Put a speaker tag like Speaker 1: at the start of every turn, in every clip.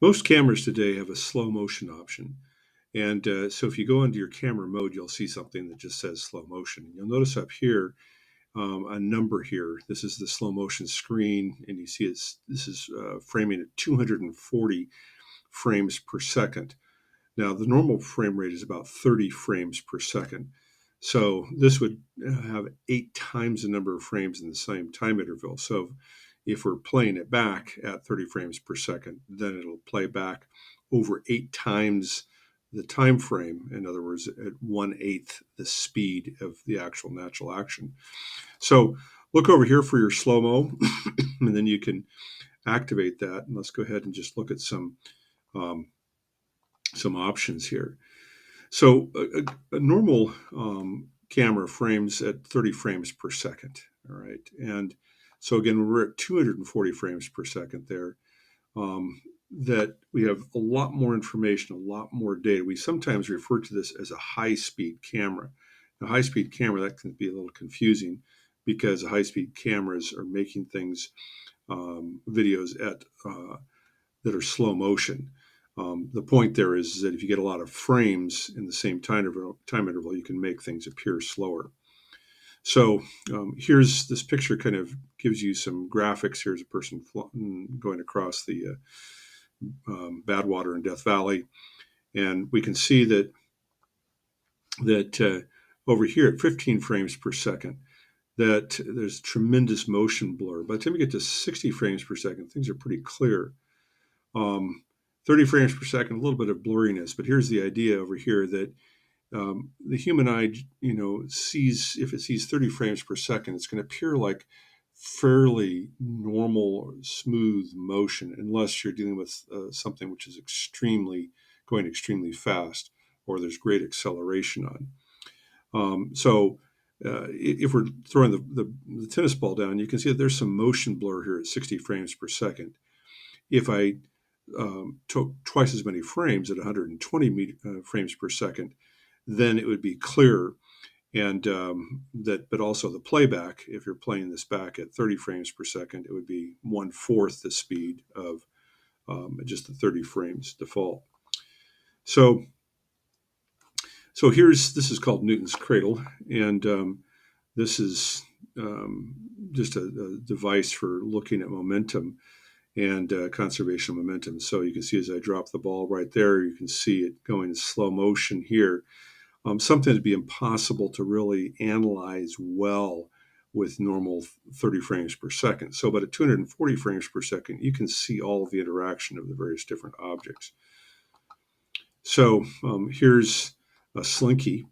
Speaker 1: Most cameras today have a slow motion option. And so if you go into your camera mode, you'll see something that just says slow motion. You'll notice up here a number here. This is the slow motion screen, and you see this is framing at 240 frames per second. Now, the normal frame rate is about 30 frames per second. So this would have 8 times the number of frames in the same time interval. So if we're playing it back at 30 frames per second, then it'll play back over 8 times the time frame. In other words, at 1/8 the speed of the actual natural action. So look over here for your slow-mo, and then you can activate that. And let's go ahead and just look at um, some options here. So a normal camera frames at 30 frames per second. All right. And so again, we're at 240 frames per second there. That we have a lot more information, a lot more data. We sometimes refer to this as a high-speed camera. A high-speed camera, that can be a little confusing because high-speed cameras are making things, videos that are slow motion. The point there is that if you get a lot of frames in the same time interval, you can make things appear slower. So here's this picture kind of gives you some graphics. Here's a person going across the Badwater in Death Valley, and we can see that over here at 15 frames per second, that there's tremendous motion blur. By the time we get to 60 frames per second, things are pretty clear. Um, 30 frames per second, a little bit of blurriness, but here's the idea over here that the human eye, sees, if it sees 30 frames per second, it's going to appear like fairly normal or smooth motion, unless you're dealing with something which is going extremely fast, or there's great acceleration on. If we're throwing the tennis ball down, you can see that there's some motion blur here at 60 frames per second. If I took twice as many frames at 120 frames per second, then it would be clearer. And but also the playback, if you're playing this back at 30 frames per second, it would be 1/4 the speed of just the 30 frames default. So, this is called Newton's cradle, and this is just a device for looking at momentum and conservation of momentum. So you can see as I drop the ball right there, you can see it going in slow motion here. Something to be impossible to really analyze well with normal 30 frames per second. So, but at 240 frames per second, you can see all of the interaction of the various different objects. So here's a slinky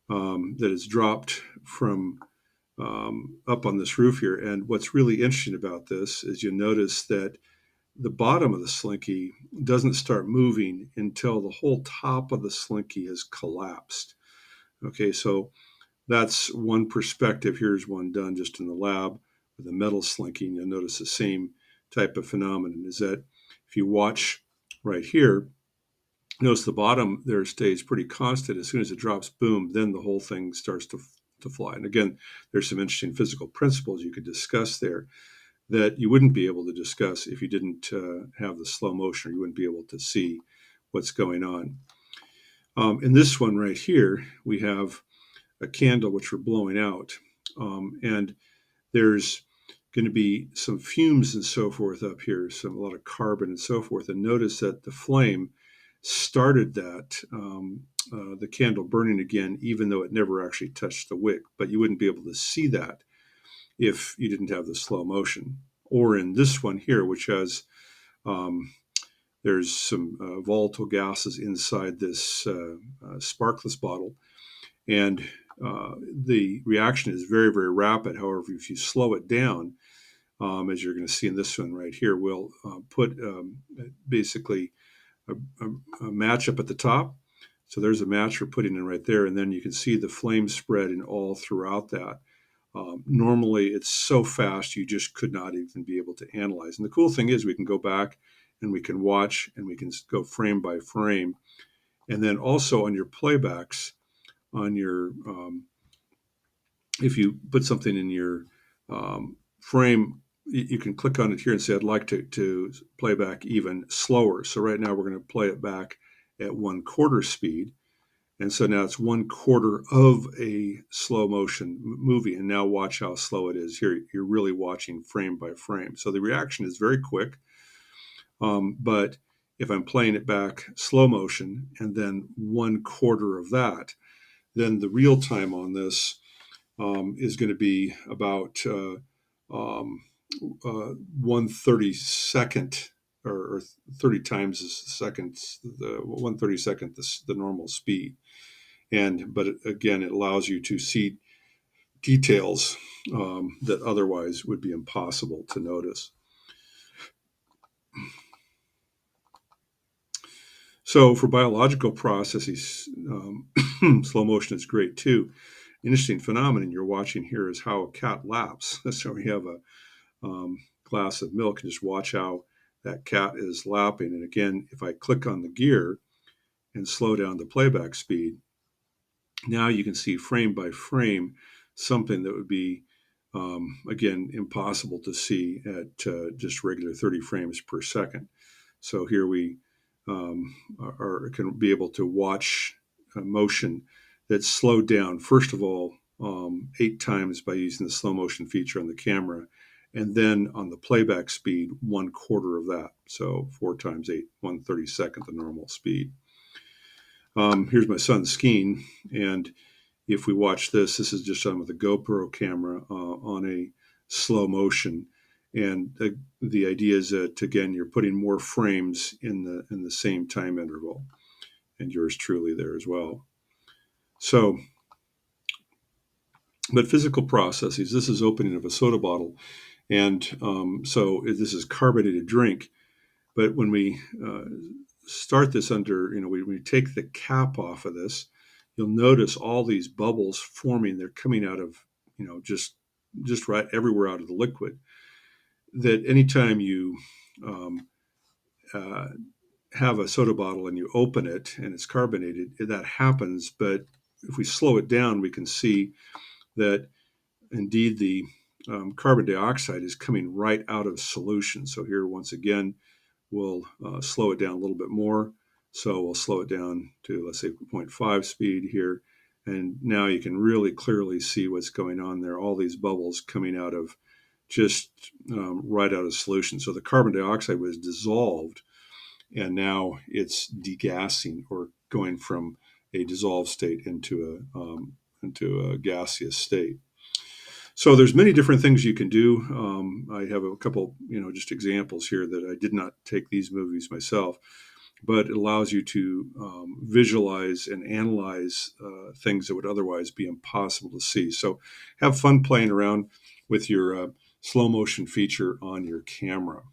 Speaker 1: that is dropped from up on this roof here. And what's really interesting about this is you notice that the bottom of the slinky doesn't start moving until the whole top of the slinky has collapsed. Okay, so that's one perspective. Here's one done just in the lab with a metal slinky. And you'll notice the same type of phenomenon is that if you watch right here, notice the bottom there stays pretty constant. As soon as it drops, boom, then the whole thing starts to fly. And again, there's some interesting physical principles you could discuss there that you wouldn't be able to discuss if you didn't have the slow motion, or you wouldn't be able to see what's going on. In this one right here, we have a candle which we're blowing out. And there's going to be some fumes and so forth up here, a lot of carbon and so forth. And notice that the flame started the candle burning again, even though it never actually touched the wick. But you wouldn't be able to see that if you didn't have the slow motion. Or in this one here, which has there's some volatile gases inside this sparkless bottle, and the reaction is very, very rapid. However, if you slow it down, as you're going to see in this one right here, we'll put basically a match up at the top. So there's a match we're putting in right there, and then you can see the flame spreading all throughout that. Normally, it's so fast you just could not even be able to analyze. And the cool thing is we can go back and we can watch and we can go frame by frame. And then also on your playbacks, on your if you put something in your frame you can click on it here and say, I'd like to play back even slower. So right now we're going to play it back at 1/4 speed. And so now it's 1/4 of a slow motion movie. And now watch how slow it is. Here, you're really watching frame by frame. So the reaction is very quick. But if I'm playing it back slow motion and then 1/4 of that, then the real time on this is going to be about um, 1/32nd or 30 times the seconds, the 1/32nd, the normal speed. But again, it allows you to see details that otherwise would be impossible to notice. So for biological processes, slow motion is great too. Interesting phenomenon you're watching here is how a cat laps. So we have a glass of milk and just watch how that cat is lapping. And again, if I click on the gear and slow down the playback speed, now you can see frame by frame something that would be, again, impossible to see at just regular 30 frames per second. So here we can be able to watch motion that's slowed down, first of all, 8 times by using the slow motion feature on the camera. And then on the playback speed, 1/4 of that. So 4 times 8, 1/32nd, the normal speed. Here's my son skiing. And if we watch this, this is just done with a GoPro camera on a slow motion. And the idea is that, again, you're putting more frames in the same time interval. And yours truly there as well. So, but physical processes, this is opening of a soda bottle. And so this is carbonated drink. But when we start this under, when we take the cap off of this, you'll notice all these bubbles forming. They're coming out of, just right everywhere out of the liquid. That anytime you uh, have a soda bottle and you open it and it's carbonated, that happens. But if we slow it down, we can see that indeed the carbon dioxide is coming right out of solution. So here, once again, we'll slow it down a little bit more. So we'll slow it down to, let's say, 0.5 speed here. And now you can really clearly see what's going on there. All these bubbles coming out of just right out of solution. So the carbon dioxide was dissolved, and now it's degassing or going from a dissolved state into a gaseous state. So there's many different things you can do. I have a couple, just examples here that I did not take these movies myself, but it allows you to visualize and analyze things that would otherwise be impossible to see. So have fun playing around with your slow motion feature on your camera.